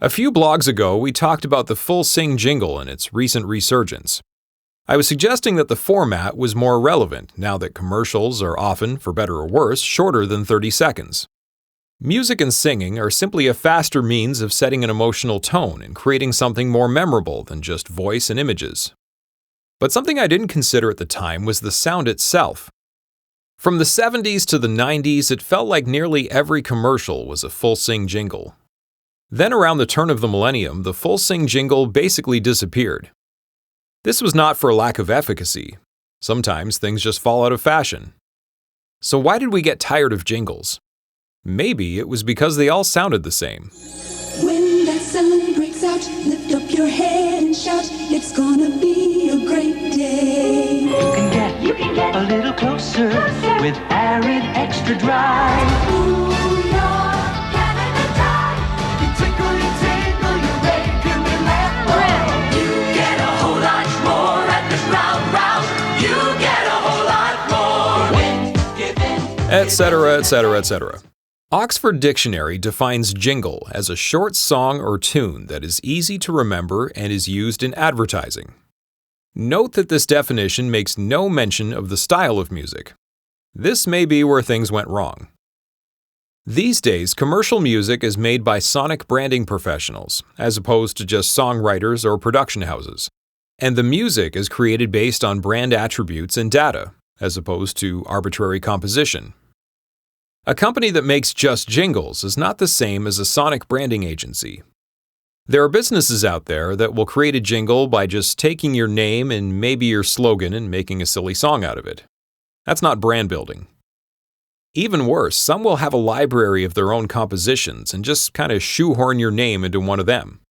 A few blogs ago, we talked about the full sing jingle and its recent resurgence. I was suggesting that the format was more relevant now that commercials are often, for better or worse, shorter than 30 seconds. Music and singing are simply a faster means of setting an emotional tone and creating something more memorable than just voice and images. But something I didn't consider at the time was the sound itself. From the 70s to the 90s, it felt like nearly every commercial was a full sing jingle. Then around the turn of the millennium, the full sing jingle basically disappeared. This was not for lack of efficacy. Sometimes things just fall out of fashion. So why did we get tired of jingles? Maybe it was because they all sounded the same. When that sun breaks out, lift up your head and shout, it's gonna be a great day. You can get a little closer with Arid Extra Dry. Ooh, you're getting the time. You tickle, you make him laugh. You get a whole lot more at this round. You get a whole lot more when you give in. Etc., etc., etc. Oxford Dictionary defines jingle as a short song or tune that is easy to remember and is used in advertising. Note that this definition makes no mention of the style of music. This may be where things went wrong. These days, commercial music is made by sonic branding professionals, as opposed to just songwriters or production houses. And the music is created based on brand attributes and data, as opposed to arbitrary composition. A company that makes just jingles is not the same as a sonic branding agency. There are businesses out there that will create a jingle by just taking your name and maybe your slogan and making a silly song out of it. That's not brand building. Even worse, some will have a library of their own compositions and just kind of shoehorn your name into one of them.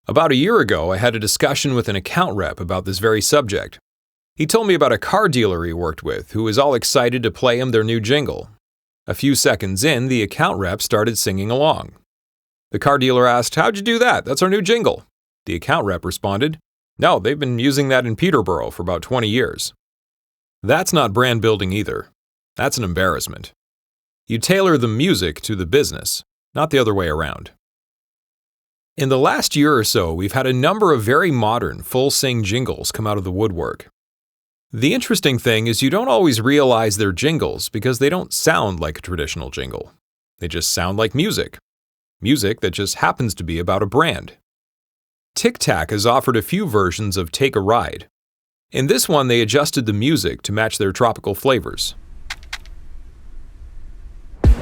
About a year ago, I had a discussion with an account rep about this very subject. He told me about a car dealer he worked with who was all excited to play him their new jingle. A few seconds in, the account rep started singing along. The car dealer asked, "How'd you do that? That's our new jingle." The account rep responded, "No, they've been using that in Peterborough for about 20 years. That's not brand building either. That's an embarrassment. You tailor the music to the business, not the other way around. In the last year or so, we've had a number of very modern, full-sing jingles come out of the woodwork. The interesting thing is you don't always realize they're jingles because they don't sound like a traditional jingle. They just sound like music. Music that just happens to be about a brand. Tic Tac has offered a few versions of Take a Ride. In this one, they adjusted the music to match their tropical flavors.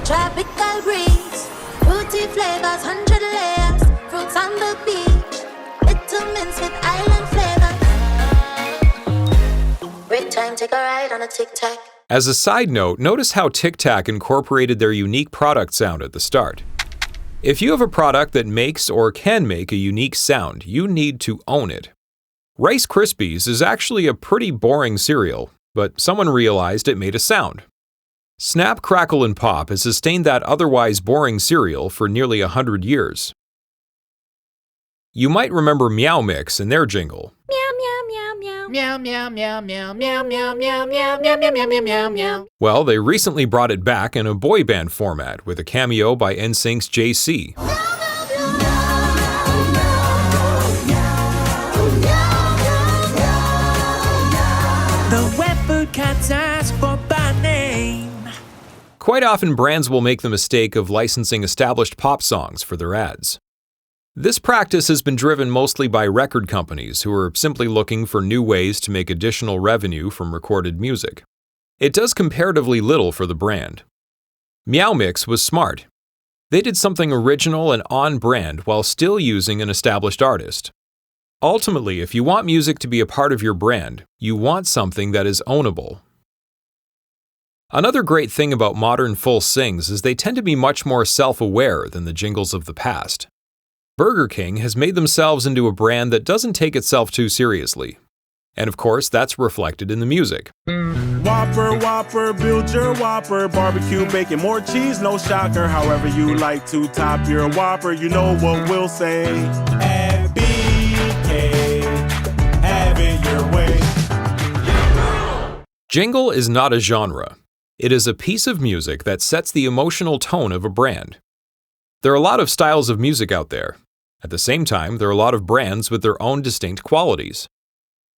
Tropical breeze, fruity flavors, 100 layers, fruits on the beach, little mints with island flavor. Great time, take a ride on a Tic Tac. As a side note, notice how Tic Tac incorporated their unique product sound at the start. If you have a product that makes or can make a unique sound, you need to own it. Rice Krispies is actually a pretty boring cereal, but someone realized it made a sound. Snap, Crackle, and Pop has sustained that otherwise boring cereal for nearly 100 years. You might remember Meow Mix and their jingle. Meow, meow, meow, meow. Meow, meow, meow, meow, meow, meow, meow, meow, meow, meow, meow, meow, meow, meow. Well, they recently brought it back in a boy band format with a cameo by NSYNC's JC. The wet food cats ask for by name. Quite often, brands will make the mistake of licensing established pop songs for their ads. This practice has been driven mostly by record companies who are simply looking for new ways to make additional revenue from recorded music. It does comparatively little for the brand. Meow Mix was smart. They did something original and on-brand while still using an established artist. Ultimately, if you want music to be a part of your brand, you want something that is ownable. Another great thing about modern full sings is they tend to be much more self-aware than the jingles of the past. Burger King has made themselves into a brand that doesn't take itself too seriously. And of course, that's reflected in the music. Whopper, Whopper, build your Whopper. Barbecue, bacon, more cheese, no shocker. However you like to top your Whopper, you know what we'll say. FBK, have it your way. Jingle is not a genre. It is a piece of music that sets the emotional tone of a brand. There are a lot of styles of music out there. At the same time, there are a lot of brands with their own distinct qualities.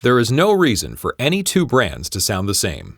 There is no reason for any two brands to sound the same.